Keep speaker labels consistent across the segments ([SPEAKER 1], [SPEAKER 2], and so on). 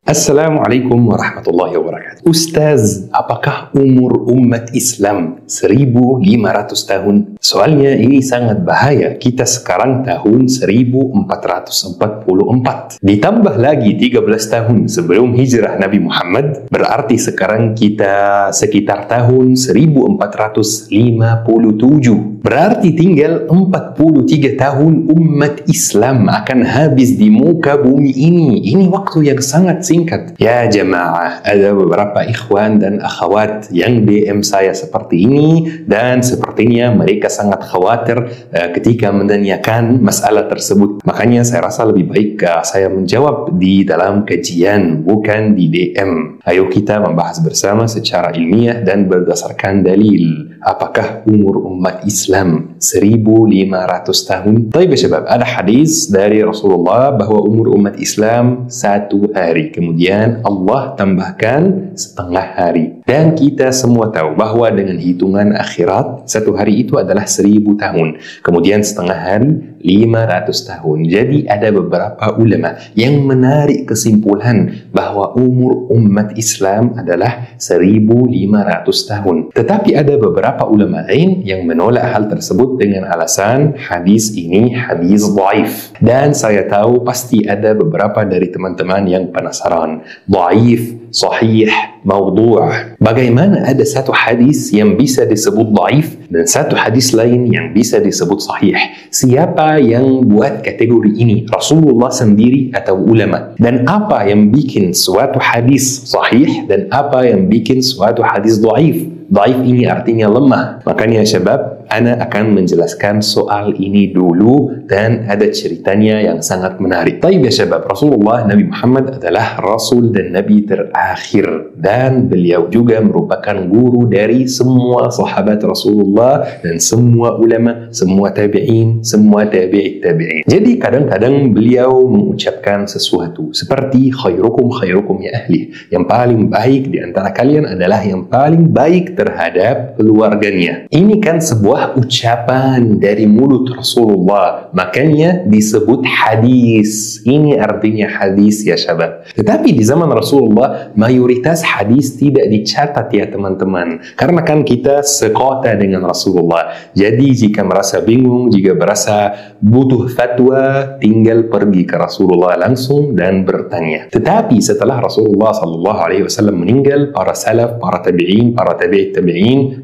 [SPEAKER 1] Assalamualaikum warahmatullahi wabarakatuh. Ustaz, apakah umur umat Islam 1500 tahun? Soalnya ini sangat bahaya. Kita sekarang tahun 1444. Ditambah lagi 13 tahun sebelum hijrah Nabi Muhammad, berarti sekarang kita sekitar tahun 1457. Berarti tinggal 43 tahun umat Islam akan habis di muka bumi ini. Ini waktu yang sangat singkat. Ya jamaah, ada beberapa ikhwan dan akhwat yang DM saya seperti ini, dan sepertinya mereka sangat khawatir ketika menanyakan masalah tersebut. Makanya saya rasa lebih baik saya menjawab di dalam kajian, bukan di DM. Ayo kita membahas bersama secara ilmiah dan berdasarkan dalil. Apakah umur umat Islam 1500 tahun? Baik ya syabab, ada hadis dari Rasulullah bahwa umur umat Islam 1 hari. Kemudian Allah tambahkan setengah hari. Dan kita semua tahu bahwa dengan hitungan akhirat, 1 hari itu adalah 1000 tahun. Kemudian setengah hari 500 tahun. Jadi ada beberapa ulama yang menarik kesimpulan bahwa umur umat Islam adalah 1500 tahun. Tetapi ada beberapa ulama lain yang menolak hal tersebut dengan alasan hadis ini hadis dhaif. Dan saya tahu pasti ada beberapa dari teman-teman yang penasaran. Dhaif, sahih, maudhu'. Bagaimana ada satu hadis yang bisa disebut dhaif dan satu hadis lain yang bisa disebut sahih? Siapa yang buat kategori ini? Rasulullah sendiri atau ulama? Dan apa yang bikin suatu hadis sahih dan apa yang bikin suatu hadis dhaif? Dhaif ini artinya lemah. Makanya syabab, ana akan menjelaskan soal ini dulu dan ada ceritanya yang sangat menarik. Taib ya syabab, Rasulullah Nabi Muhammad adalah Rasul dan Nabi terakhir, dan beliau juga merupakan guru dari semua sahabat Rasulullah dan semua ulama, semua tabi'in, semua tabi'it tabi'in. Jadi kadang-kadang beliau mengucapkan sesuatu seperti khairukum khairukum ya ahli. Yang paling baik di antara kalian adalah yang paling baik terhadap keluarganya. Ini kan sebuah ucapan dari mulut Rasulullah, makanya disebut hadis. Ini artinya hadis ya syabab. Tetapi di zaman Rasulullah mayoritas hadis tidak dicatat ya teman-teman, karena kan kita sekota dengan Rasulullah. Jadi jika merasa bingung, jika merasa butuh fatwa, tinggal pergi ke Rasulullah langsung dan bertanya. Tetapi setelah Rasulullah SAW meninggal, para salaf, para tabi'in, para tabi'in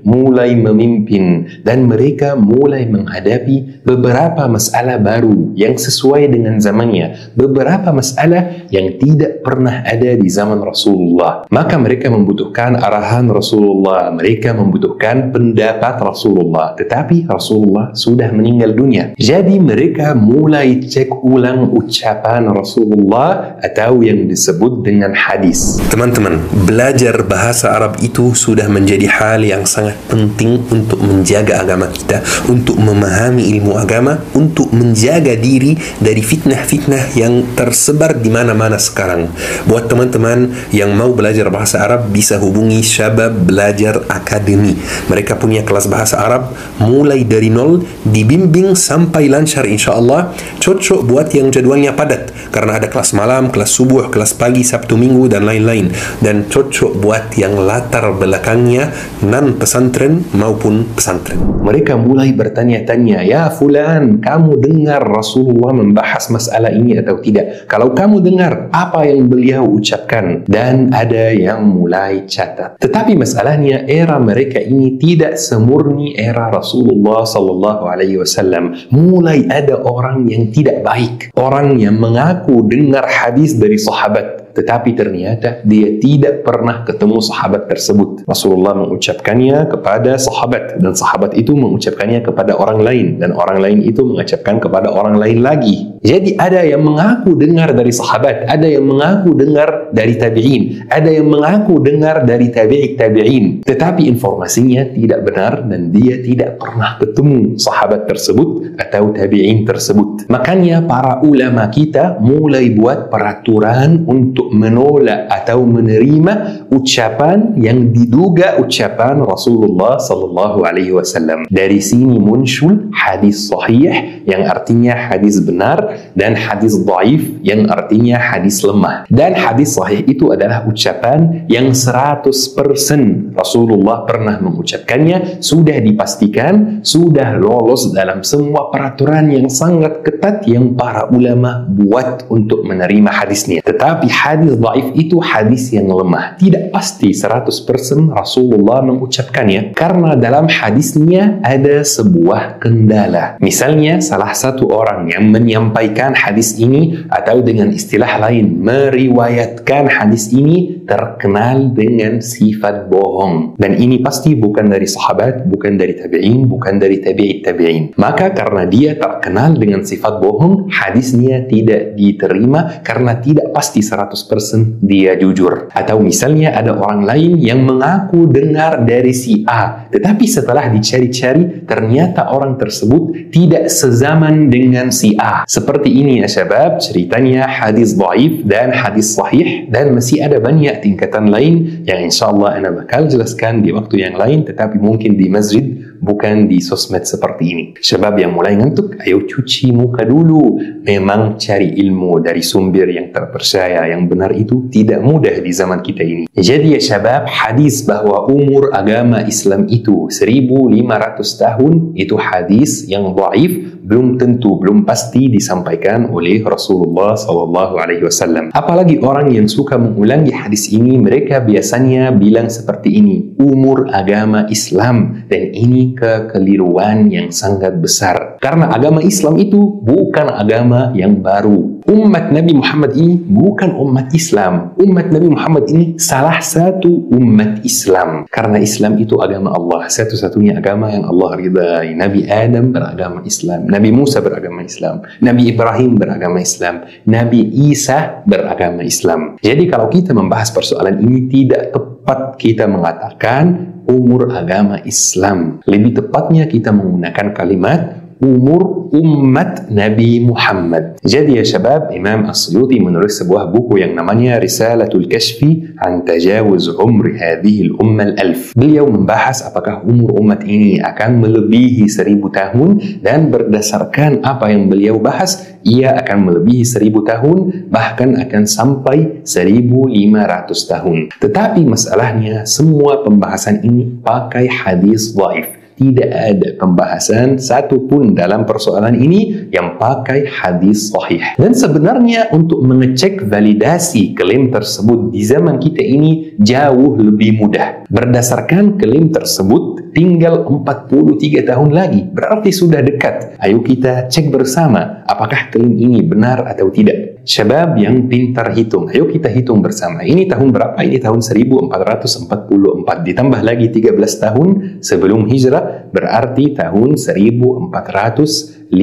[SPEAKER 1] mulai memimpin, dan mereka mulai menghadapi beberapa masalah baru yang sesuai dengan zamannya, beberapa masalah yang tidak pernah ada di zaman Rasulullah. Maka mereka membutuhkan arahan Rasulullah, mereka membutuhkan pendapat Rasulullah. Tetapi Rasulullah sudah meninggal dunia. Jadi mereka mulai cek ulang ucapan Rasulullah atau yang disebut dengan hadis. Teman-teman, belajar bahasa Arab itu sudah menjadi hal yang sangat penting untuk menjaga agama kita, untuk memahami ilmu agama, untuk menjaga diri dari fitnah-fitnah yang tersebar di mana-mana sekarang. Buat teman-teman yang mau belajar bahasa Arab, bisa hubungi Syabab Belajar Academy. Mereka punya kelas bahasa Arab mulai dari nol, dibimbing sampai lancar insyaAllah. Cocok buat yang jadwalnya padat, karena ada kelas malam, kelas subuh, kelas pagi, Sabtu, Minggu, dan lain-lain. Dan cocok buat yang latar belakangnya non pesantren maupun pesantren. Mereka mulai bertanya-tanya, ya fulan, kamu dengar Rasulullah membahas masalah ini atau tidak? Kalau kamu dengar, apa yang beliau ucapkan? Dan ada yang mulai catat. Tetapi masalahnya, era mereka ini tidak semurni era Rasulullah SAW. Mulai ada orang yang tidak baik, orang yang mengaku dengar hadis dari sahabat, tetapi ternyata dia tidak pernah ketemu sahabat tersebut. Rasulullah mengucapkannya kepada sahabat, dan sahabat itu mengucapkannya kepada orang lain, dan orang lain itu mengucapkan kepada orang lain lagi. Jadi ada yang mengaku dengar dari sahabat, ada yang mengaku dengar dari tabi'in, ada yang mengaku dengar dari tabi'it tabi'in, tetapi informasinya tidak benar dan dia tidak pernah ketemu sahabat tersebut atau tabi'in tersebut. Makanya para ulama kita mulai buat peraturan untuk untuk menolak atau menerima ucapan yang diduga ucapan Rasulullah sallallahu alaihi wasallam. Dari sini muncul hadis sahih yang artinya hadis benar dan hadis dhaif yang artinya hadis lemah. Dan hadis sahih itu adalah ucapan yang 100% Rasulullah pernah mengucapkannya, sudah dipastikan, sudah lolos dalam semua peraturan yang sangat ketat yang para ulama buat untuk menerima hadisnya. Tetapi hadis dhaif itu hadis yang lemah, tidak pasti 100% Rasulullah mengucapkannya karena dalam hadisnya ada sebuah kendala. Misalnya salah satu orang yang menyampaikan hadis ini atau dengan istilah lain meriwayatkan hadis ini terkenal dengan sifat bohong, dan ini pasti bukan dari sahabat, bukan dari tabi'in, bukan dari tabi'it tabi'in. Maka karena dia terkenal dengan sifat bohong, hadisnya tidak diterima karena tidak pasti 100% dia jujur. Atau misalnya ada orang lain yang mengaku dengar dari si A, tetapi setelah dicari-cari ternyata orang tersebut tidak sezaman dengan si A. Seperti ini ya syabab, ceritanya hadis dhaif dan hadis sahih, dan masih ada banyak tingkatan lain yang insyaAllah ana bakal jelaskan di waktu yang lain, tetapi mungkin di masjid, bukan di sosmed seperti ini. Syabab yang mulai ngantuk, ayo cuci muka dulu. Memang cari ilmu dari sumber yang terpercaya, yang benar itu tidak mudah di zaman kita ini. Jadi ya syabab, hadis bahwa umur agama Islam itu 1500 tahun, itu hadis yang dhaif, belum tentu, belum pasti disampaikan oleh Rasulullah SAW. Apalagi orang yang suka mengulangi hadis ini, mereka biasanya bilang seperti ini, umur agama Islam, dan ini kekeliruan yang sangat besar. Karena agama Islam itu bukan agama yang baru. Umat Nabi Muhammad ini bukan umat Islam. Umat Nabi Muhammad ini salah satu umat Islam. Karena Islam itu agama Allah, satu-satunya agama yang Allah ridai. Nabi Adam beragama Islam, Nabi Musa beragama Islam, Nabi Ibrahim beragama Islam, Nabi Isa beragama Islam. Jadi kalau kita membahas persoalan ini, tidak tepat kita mengatakan umur agama Islam. Lebih tepatnya kita menggunakan kalimat umur umat Nabi Muhammad. Jadi ya syabab, Imam As-Suyuti menulis sebuah buku yang namanya Risalatul Kashfi an Tajawuz Umri Hadhihi al-Umma al-Alf. Beliau membahas apakah umur umat ini akan melebihi 1000 tahun, dan berdasarkan apa yang beliau bahas, ia akan melebihi 1000 tahun, bahkan akan sampai 1500 tahun. Tetapi masalahnya, semua pembahasan ini pakai hadis dhaif. Tidak ada pembahasan satupun dalam persoalan ini yang pakai hadis sahih. Dan sebenarnya untuk mengecek validasi klaim tersebut di zaman kita ini jauh lebih mudah. Berdasarkan klaim tersebut, tinggal 43 tahun lagi, berarti sudah dekat. Ayo kita cek bersama apakah klaim ini benar atau tidak. Syabab yang pintar hitung, ayo kita hitung bersama. Ini tahun berapa? Ini tahun 1444. Ditambah lagi 13 tahun sebelum hijrah, berarti tahun 1457.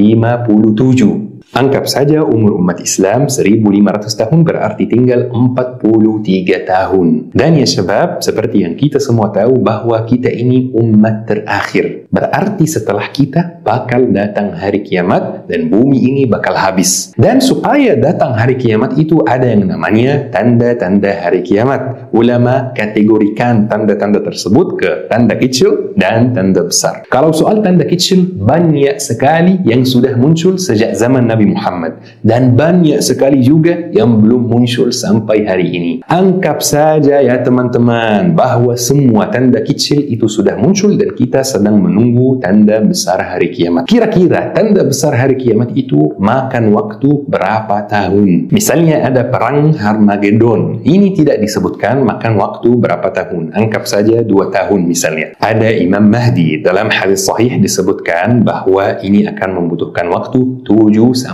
[SPEAKER 1] Anggap saja umur umat Islam 1500 tahun, berarti tinggal 43 tahun. Dan ya syabab, seperti yang kita semua tahu bahwa kita ini umat terakhir. Berarti setelah kita bakal datang hari kiamat dan bumi ini bakal habis. Dan supaya datang hari kiamat itu ada yang namanya tanda-tanda hari kiamat. Ulama kategorikan tanda-tanda tersebut ke tanda kecil dan tanda besar. Kalau soal tanda kecil, banyak sekali yang sudah muncul sejak zaman Nabi Muhammad, dan banyak sekali juga yang belum muncul sampai hari ini. Anggap saja ya teman-teman bahwa semua tanda kecil itu sudah muncul dan kita sedang menunggu tanda besar hari kiamat. Kira-kira tanda besar hari kiamat itu makan waktu berapa tahun? Misalnya ada perang Harmagedon, ini tidak disebutkan makan waktu berapa tahun. Anggap saja 2 tahun misalnya. Ada Imam Mahdi, dalam hadis sahih disebutkan bahwa ini akan membutuhkan waktu 7-9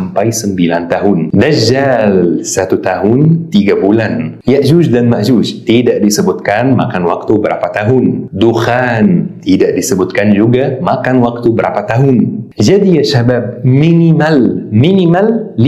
[SPEAKER 1] tahun. Dajjal 1 tahun 3 bulan. Ya'juj dan Ma'juj tidak disebutkan makan waktu berapa tahun. Dukhan tidak disebutkan juga makan waktu berapa tahun. Jadi ya syabab, minimal 55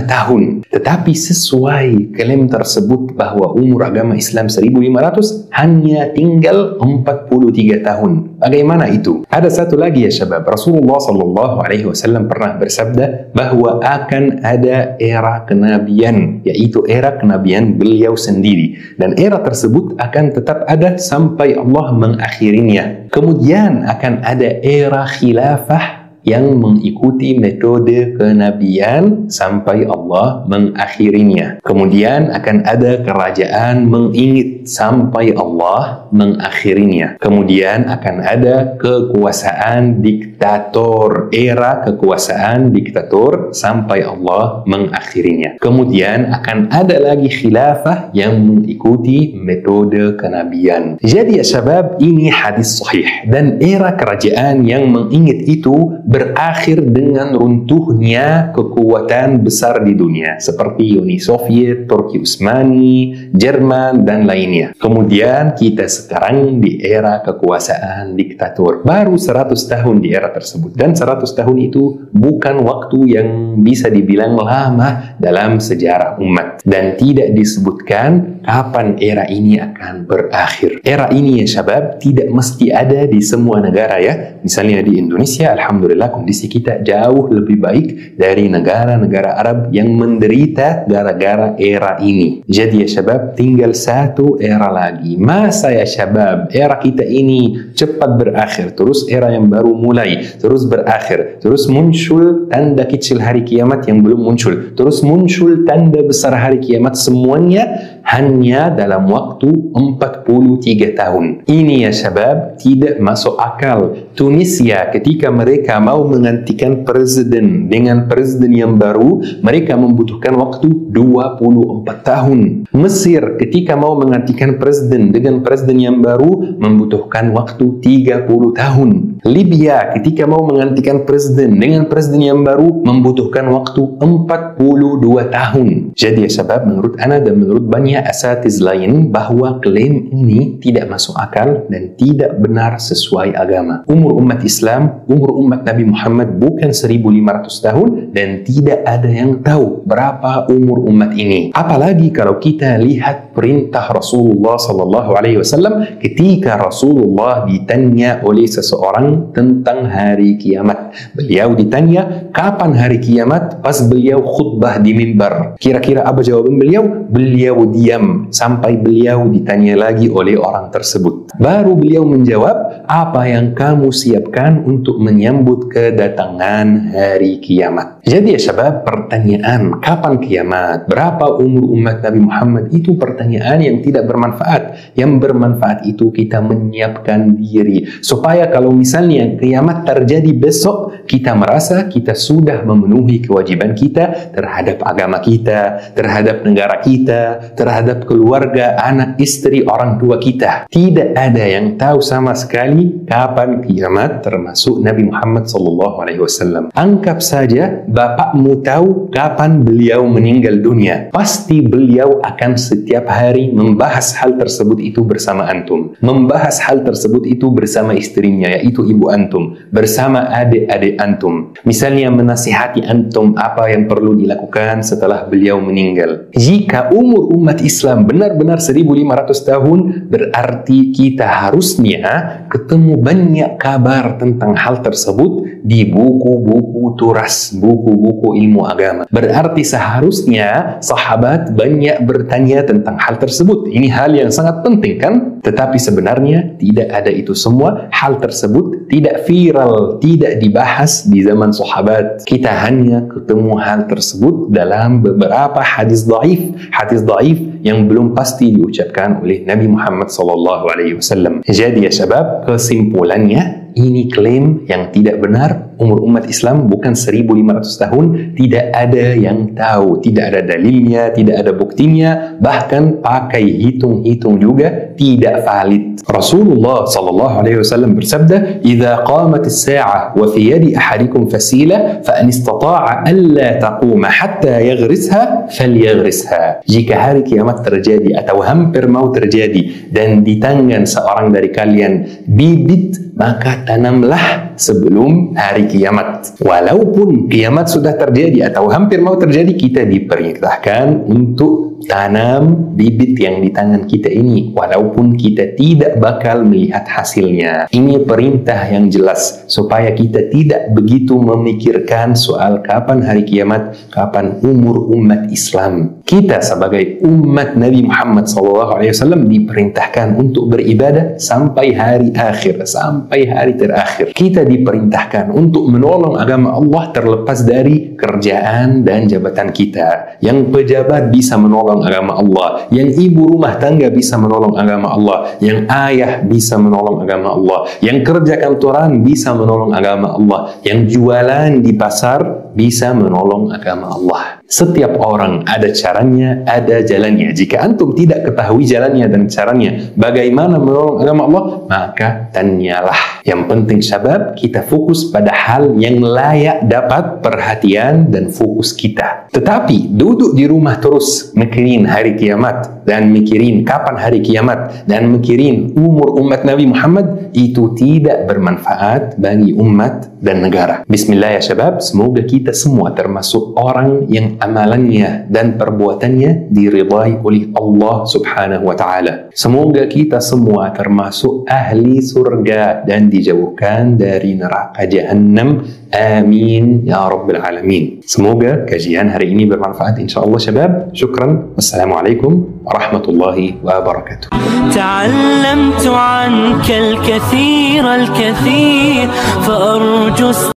[SPEAKER 1] tahun. Tetapi sesuai klaim tersebut bahwa umur agama Islam 1500, hanya tinggal 43 tahun. Bagaimana itu? Ada satu lagi ya syabab, Rasulullah SAW pernah bersabda bahwa akan ada era kenabian, yaitu era kenabian beliau sendiri, dan era tersebut akan tetap ada sampai Allah mengakhirinya. Kemudian akan ada era khilafah yang mengikuti metode kenabian sampai Allah mengakhirinya. Kemudian akan ada kerajaan mengingit sampai Allah mengakhirinya. Kemudian akan ada kekuasaan diktator, era kekuasaan diktator sampai Allah mengakhirinya. Kemudian akan ada lagi khilafah yang mengikuti metode kenabian. Jadi ya syabab, ini hadis sahih, dan era kerajaan yang mengingit itu berakhir dengan runtuhnya kekuatan besar di dunia seperti Uni Soviet, Turki Utsmani, Jerman, dan lainnya. Kemudian kita sekarang di era kekuasaan diktator. Baru 100 tahun di era tersebut, dan 100 tahun itu bukan waktu yang bisa dibilang lama dalam sejarah umat, dan tidak disebutkan kapan era ini akan berakhir. Era ini ya syabab tidak mesti ada di semua negara ya. Misalnya di Indonesia, alhamdulillah kondisi kita jauh lebih baik dari negara-negara Arab yang menderita gara-gara era ini. Jadi ya syabab, tinggal satu era lagi. Masa ya syabab, era kita ini cepat berakhir, terus era yang baru mulai, terus berakhir, terus muncul tanda kecil hari kiamat yang belum muncul, terus muncul tanda besar hari kiamat, semuanya hanya dalam waktu 43 tahun. Ini ya syabab tidak masuk akal. Tunisia ketika mereka mau menggantikan presiden dengan presiden yang baru, mereka membutuhkan waktu 24 tahun. Mesir ketika mau menggantikan presiden dengan presiden yang baru membutuhkan waktu 30 tahun. Libya ketika mau menggantikan presiden dengan presiden yang baru membutuhkan waktu 42 tahun. Jadi ya syabab, menurut ana dan menurut banyak asatiz lain bahwa klaim ini tidak masuk akal dan tidak benar sesuai agama. Umur umat Islam, umur umat Nabi Muhammad bukan 1500 tahun, dan tidak ada yang tahu berapa umur umat ini. Apalagi kalau kita lihat perintah Rasulullah SAW ketika Rasulullah ditanya oleh seseorang tentang hari kiamat. Beliau ditanya kapan hari kiamat pas beliau khutbah di mimbar. Kira-kira apa jawaban beliau? Beliau diam sampai beliau ditanya lagi oleh orang tersebut. Baru beliau menjawab, apa yang kamu siapkan untuk menyambut kedatangan hari kiamat. Jadi ya syabab, pertanyaan kapan kiamat, berapa umur umat Nabi Muhammad, itu pertanyaan yang tidak bermanfaat. Yang bermanfaat itu kita menyiapkan diri supaya kalau misalnya kiamat terjadi besok, kita merasa kita sudah memenuhi kewajiban kita terhadap agama kita, terhadap negara kita, terhadap keluarga, anak, istri, orang tua kita. Tidak ada yang tahu sama sekali kapan kiamat, termasuk Nabi Muhammad SAW. Anggap saja bapakmu tahu kapan beliau meninggal dunia. Pasti beliau akan setiap hari membahas hal tersebut itu bersama antum, membahas hal tersebut itu bersama istrinya, yaitu ibu antum, bersama adik-adik antum. Misalnya menasihati antum apa yang perlu dilakukan setelah beliau meninggal. Jika umur umat Islam benar-benar 1500 tahun, berarti kita harusnya ketemu banyak kabar tentang hal tersebut di buku-buku turas, buku-buku ilmu agama. Berarti seharusnya sahabat banyak bertanya tentang hal tersebut. Ini hal yang sangat penting kan? Tetapi sebenarnya tidak ada itu semua. Hal tersebut tidak viral, tidak dibahas di zaman sahabat. Kita hanya ketemu hal tersebut dalam beberapa hadis dhaif yang belum pasti diucapkan oleh Nabi Muhammad SAW. Jadi ya syabab, kesimpulannya ini klaim yang tidak benar. Umur umat Islam bukan 1500 tahun, tidak ada yang tahu, tidak ada dalilnya, tidak ada buktinya, bahkan pakai hitung-hitung juga tidak valid. Rasulullah SAW bersabda, "Idza qamat as-sa'ah wa fi yadi ahadikum fasila fa in istata'a alla taquma hatta yaghrisha falyaghrisha." Jika hari kiamat terjadi atau hampir mau terjadi dan di tangan seorang dari kalian bibit, maka tanamlah sebelum hari kiamat. Walaupun kiamat sudah terjadi atau hampir mau terjadi, kita diperintahkan untuk tanam bibit yang di tangan kita ini walaupun kita tidak bakal melihat hasilnya. Ini perintah yang jelas supaya kita tidak begitu memikirkan soal kapan hari kiamat, kapan umur umat Islam. Kita sebagai umat Nabi Muhammad SAW diperintahkan untuk beribadah sampai hari akhir, sampai hari terakhir. Kita diperintahkan untuk menolong agama Allah terlepas dari kerjaan dan jabatan kita. Yang pejabat bisa menolong agama Allah, yang ibu rumah tangga bisa menolong agama Allah, yang ayah bisa menolong agama Allah, yang kerja kantoran bisa menolong agama Allah, yang jualan di pasar bisa menolong agama Allah. Setiap orang ada caranya, ada jalannya. Jika antum tidak ketahui jalannya dan caranya bagaimana menolong agama Allah, maka tanyalah. Yang penting syabab, kita fokus pada hal yang layak dapat perhatian dan fokus kita. Tetapi duduk di rumah terus mikirin hari kiamat dan mikirin kapan hari kiamat dan mikirin umur umat Nabi Muhammad, itu tidak bermanfaat bagi umat dan negara. Bismillah ya syabab, semoga kita semua termasuk orang yang amalannya dan perbuatannya diridai oleh Allah Subhanahu wa Ta'ala. Semoga kita semua termasuk ahli surga dan dijauhkan dari neraka Jahannam. Amin ya Rabbil Alamin. Semoga kajian hari ini bermanfaat insyaAllah syabab. Syukran. Wassalamualaikum warahmatullahi wabarakatuh.
[SPEAKER 2] تعلمت عنك الكثير فأرجو